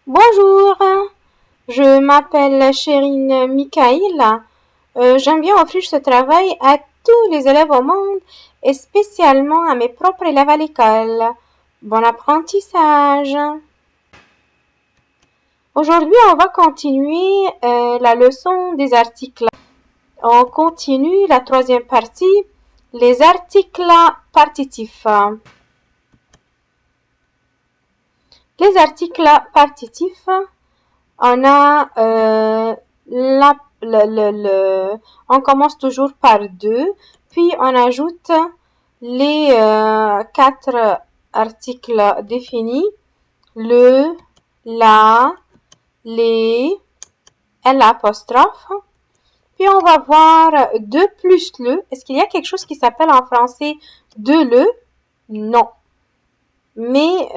Bonjour, je m'appelle Chérine Mikaïl. J'aime bien offrir ce travail à tous les élèves au monde et spécialement à mes propres élèves à l'école. Bon apprentissage! Aujourd'hui, on va continuer la leçon des articles. On continue la troisième partie, les articles partitifs. Les articles partitifs, on a on commence toujours par deux, puis on ajoute les quatre articles définis, le, la, les, l'apostrophe. Puis on va voir de plus le. Est-ce qu'il y a quelque chose qui s'appelle en français de le? Non. Mais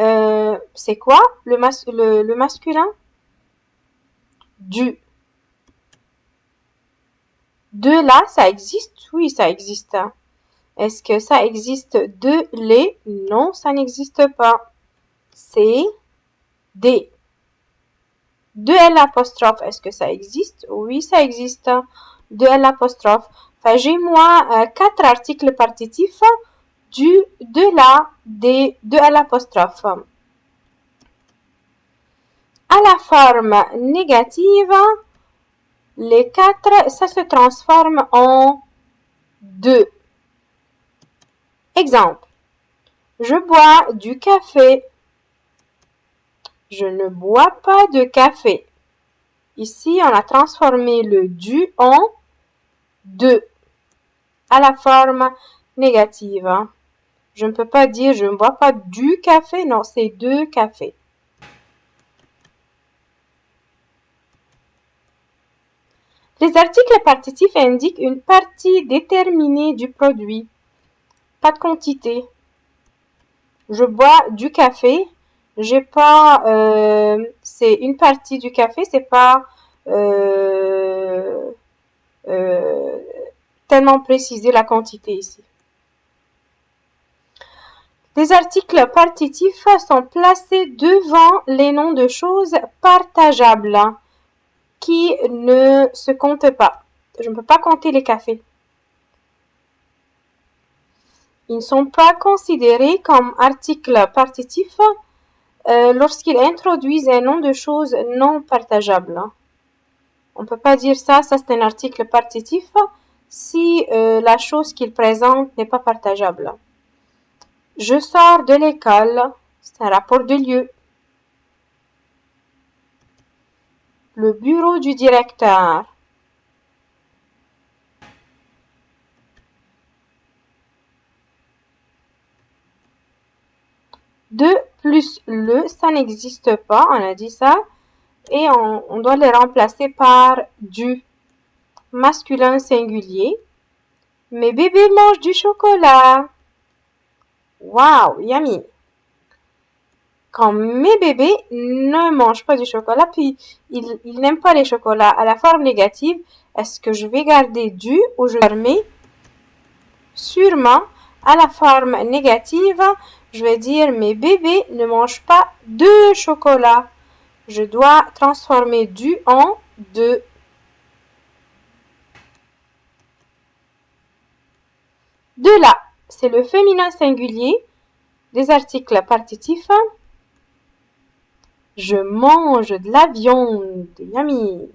c'est quoi le masculin? Du. De là, ça existe? Oui, ça existe. Est-ce que ça existe de les? Non, ça n'existe pas. C'est des. De l'apostrophe, est-ce que ça existe? Oui, ça existe. De l'apostrophe. Enfin, j'ai moi quatre articles partitifs du, de la, des, de l'apostrophe. À la forme négative, les quatre, ça se transforme en deux. Exemple. Je bois du café. Je ne bois pas de café. Ici, on a transformé le du en de à la forme négative. Je ne peux pas dire je ne bois pas du café. Non, c'est de café. Les articles partitifs indiquent une partie déterminée du produit. Pas de quantité. Je bois du café. J'ai pas, c'est une partie du café, c'est pas tellement précisé la quantité ici. Les articles partitifs sont placés devant les noms de choses partageables qui ne se comptent pas. Je ne peux pas compter les cafés. Ils ne sont pas considérés comme articles partitifs lorsqu'ils introduisent un nom de chose non partageable. On ne peut pas dire ça c'est un article partitif si la chose qu'il présente n'est pas partageable. Je sors de l'école, c'est un rapport de lieu. Le bureau du directeur. De plus le, ça n'existe pas, on a dit ça. Et on doit les remplacer par du masculin singulier. Mes bébés mangent du chocolat. Waouh, yummy. Quand mes bébés ne mangent pas du chocolat, puis ils n'aiment pas les chocolats à la forme négative, est-ce que je vais garder du ou je vais fermer? Sûrement, à la forme négative, je vais dire mes bébés ne mangent pas de chocolat. Je dois transformer du en de. De là, c'est le féminin singulier des articles partitifs. Je mange de la viande. Yummy.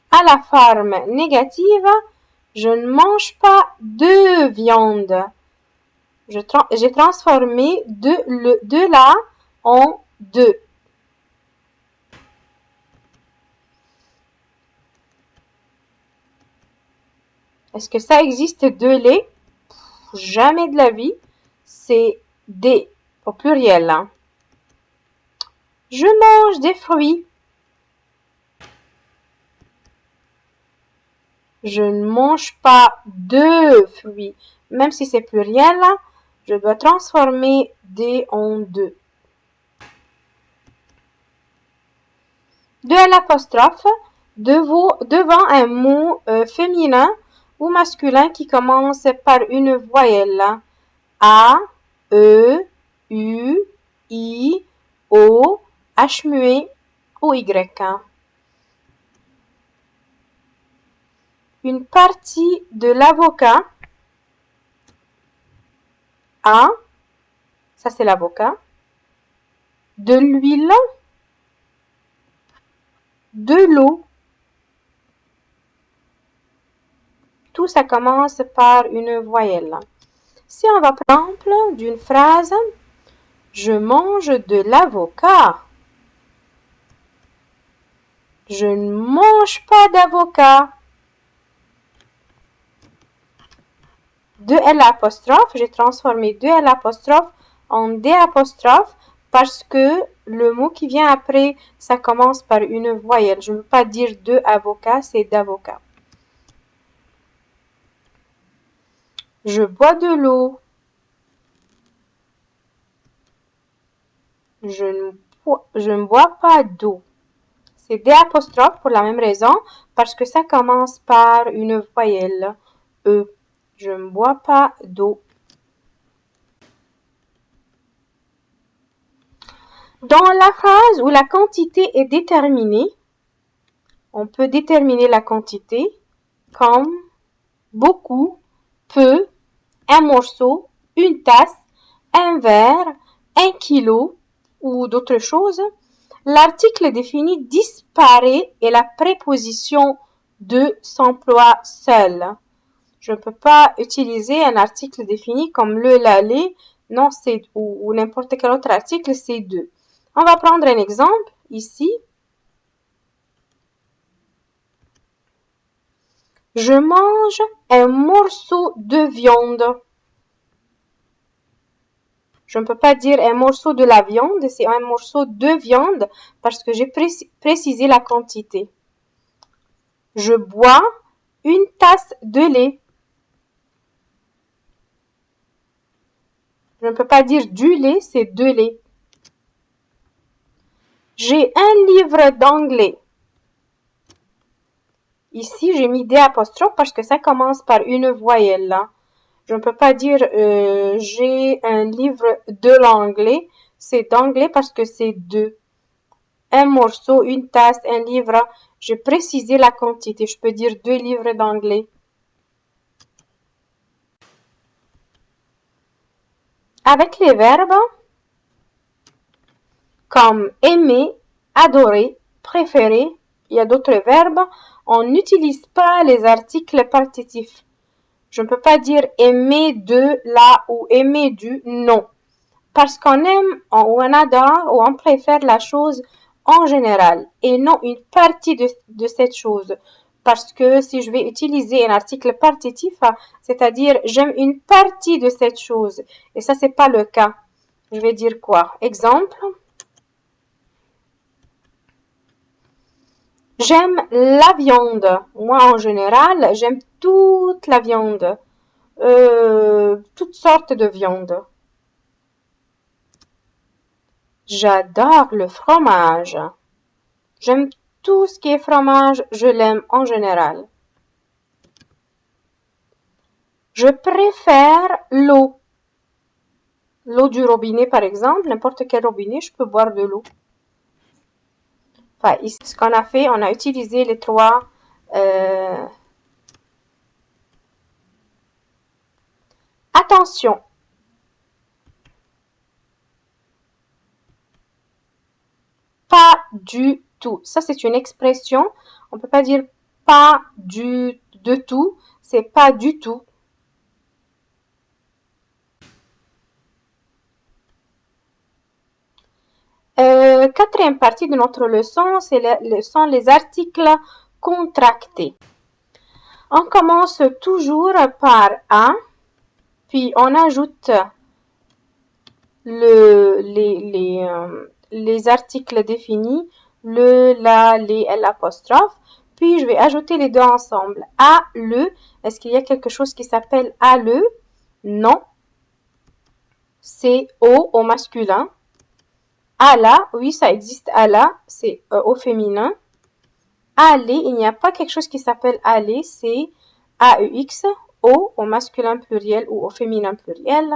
À la forme négative, je ne mange pas de viande. J'ai transformé de là en de. Est-ce que ça existe de lait? Jamais de la vie. C'est des au pluriel. Hein. Je mange des fruits. Je ne mange pas de fruits. Même si c'est pluriel, je dois transformer des en de. De l'apostrophe devant un mot féminin ou masculin qui commence par une voyelle. A, E, U, I, O, H muet ou Y. Une partie de l'avocat. A, ça c'est l'avocat. De l'huile. De l'eau. Tout ça commence par une voyelle. Si on va prendre l'exemple d'une phrase, je mange de l'avocat. Je ne mange pas d'avocat. De L apostrophe, j'ai transformé de L apostrophe en D apostrophe parce que le mot qui vient après, ça commence par une voyelle. Je ne veux pas dire de avocat, c'est d'avocat. Je bois de l'eau. Je ne bois pas d'eau. C'est D apostrophe pour la même raison, parce que ça commence par une voyelle E. Je ne bois pas d'eau. Dans la phrase où la quantité est déterminée, on peut déterminer la quantité comme beaucoup, peu, un morceau, une tasse, un verre, 1 kilo ou d'autres choses. L'article défini disparaît et la préposition de s'emploie seule. Je ne peux pas utiliser un article défini comme le, la, les, non, c'est ou n'importe quel autre article, c'est de. On va prendre un exemple ici. Je mange un morceau de viande. Je ne peux pas dire un morceau de la viande, c'est un morceau de viande parce que j'ai précisé la quantité. Je bois une tasse de lait. Je ne peux pas dire du lait, c'est de lait. J'ai un livre d'anglais. Ici, j'ai mis des apostrophes parce que ça commence par une voyelle. Là. Je ne peux pas dire j'ai un livre de l'anglais. C'est d'anglais parce que c'est de. Un morceau, une tasse, un livre. J'ai précisé la quantité. Je peux dire 2 livres d'anglais. Avec les verbes comme aimer, adorer, préférer, il y a d'autres verbes. On n'utilise pas les articles partitifs. Je ne peux pas dire aimer de la ou aimer du non. Parce qu'on aime ou on adore ou on préfère la chose en général et non une partie de cette chose. Parce que si je vais utiliser un article partitif, c'est-à-dire j'aime une partie de cette chose. Et ça, c'est pas le cas. Je vais dire quoi? Exemple. J'aime la viande. Moi, en général, j'aime toute la viande. Toutes sortes de viande. J'adore le fromage. J'aime tout ce qui est fromage, je l'aime en général. Je préfère l'eau. L'eau du robinet, par exemple, n'importe quel robinet, je peux boire de l'eau. Enfin, ici, ce qu'on a fait, on a utilisé les trois Attention. Pas du tout. Ça, c'est une expression. On ne peut pas dire pas de tout. C'est pas du tout. Quatrième partie de notre leçon, sont les articles contractés. On commence toujours par un, puis on ajoute les articles définis, le, la, les, l'apostrophe, puis je vais ajouter les deux ensemble. À, le, est-ce qu'il y a quelque chose qui s'appelle à le? Non. C'est au masculin. À la, oui, ça existe à la, c'est au féminin. Aller, il n'y a pas quelque chose qui s'appelle aller, c'est AEX, au masculin pluriel ou au féminin pluriel.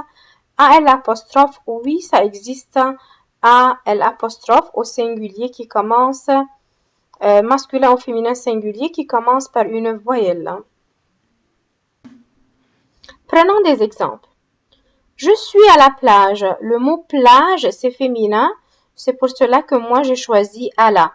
AL apostrophe, oui, ça existe à l'apostrophe au singulier qui commence, masculin ou féminin singulier qui commence par une voyelle. Prenons des exemples. Je suis à la plage. Le mot plage, c'est féminin. C'est pour cela que moi, j'ai choisi à la.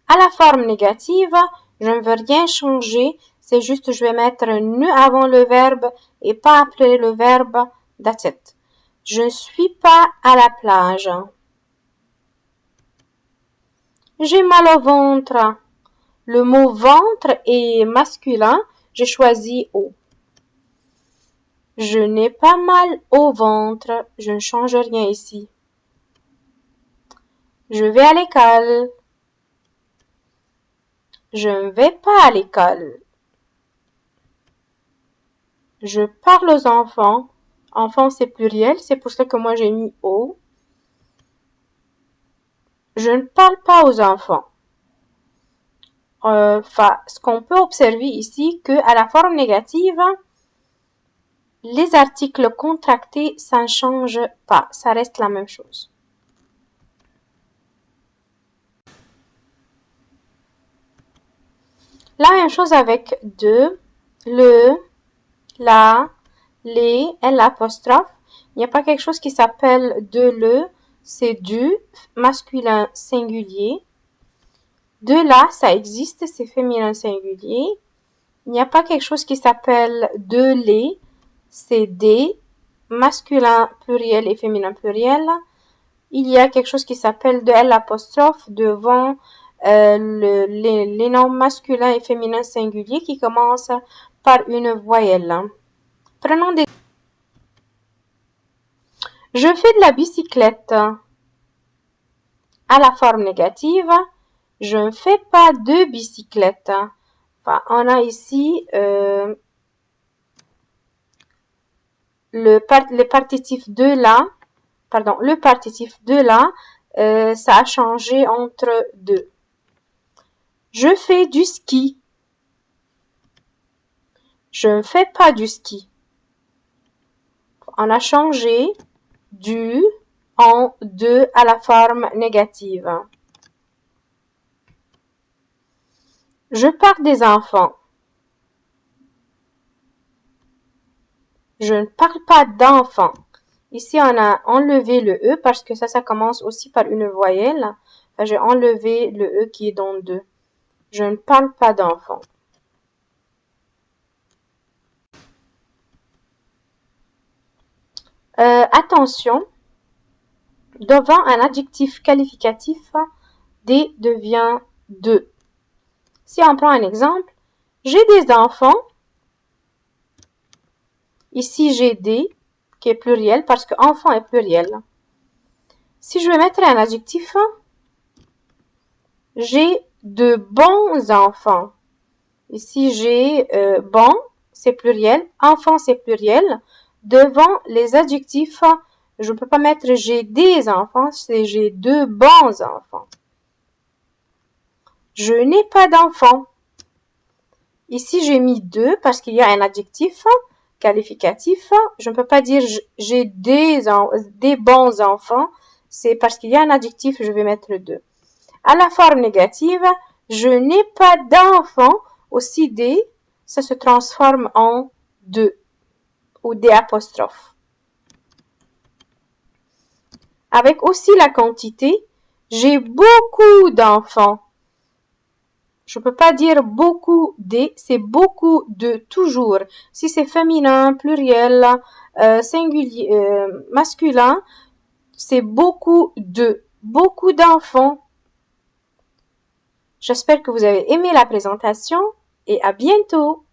À la forme négative, je ne veux rien changer. C'est juste, je vais mettre ne avant le verbe et pas après le verbe. That's it. Je ne suis pas à la plage. J'ai mal au ventre. Le mot ventre est masculin. J'ai choisi au. Je n'ai pas mal au ventre. Je ne change rien ici. Je vais à l'école. Je ne vais pas à l'école. Je parle aux enfants. Enfants, c'est pluriel. C'est pour ça que moi, j'ai mis au. Je ne parle pas aux enfants. Ce qu'on peut observer ici, que à la forme négative, les articles contractés, ça ne change pas. Ça reste la même chose. La même chose avec de, le, la, les, l'apostrophe. Il n'y a pas quelque chose qui s'appelle de le, c'est du, masculin singulier. De la, ça existe, c'est féminin singulier. Il n'y a pas quelque chose qui s'appelle de les, c'est des, masculin pluriel et féminin pluriel. Il y a quelque chose qui s'appelle de l'apostrophe devant les noms masculins et féminins singuliers qui commencent par une voyelle. Prenons des... Je fais de la bicyclette. À la forme négative, je ne fais pas de bicyclette. Enfin, on a ici le partitif de là. Pardon, le partitif de là, ça a changé entre deux. Je fais du ski. Je ne fais pas du ski. On a changé du en de à la forme négative. Je parle des enfants. Je ne parle pas d'enfants. Ici, on a enlevé le E parce que ça commence aussi par une voyelle. Enfin, j'ai enlevé le E qui est dans 2. Je ne parle pas d'enfants. Attention, devant un adjectif qualificatif, des devient de. Si on prend un exemple, j'ai des enfants. Ici, j'ai des, qui est pluriel, parce que enfant est pluriel. Si je veux mettre un adjectif, j'ai de bons enfants. Ici, j'ai bon, c'est pluriel. Enfant, c'est pluriel. Devant les adjectifs, je ne peux pas mettre j'ai des enfants, c'est j'ai de bons enfants. Je n'ai pas d'enfants. Ici, j'ai mis deux parce qu'il y a un adjectif qualificatif. Je ne peux pas dire j'ai des bons enfants. C'est parce qu'il y a un adjectif, je vais mettre deux. À la forme négative, je n'ai pas d'enfants. Aussi des, ça se transforme en de ou des apostrophes. Avec aussi la quantité, j'ai beaucoup d'enfants. Je ne peux pas dire beaucoup des, c'est beaucoup de toujours. Si c'est féminin, pluriel, singulier, masculin, c'est beaucoup de, beaucoup d'enfants. J'espère que vous avez aimé la présentation et à bientôt.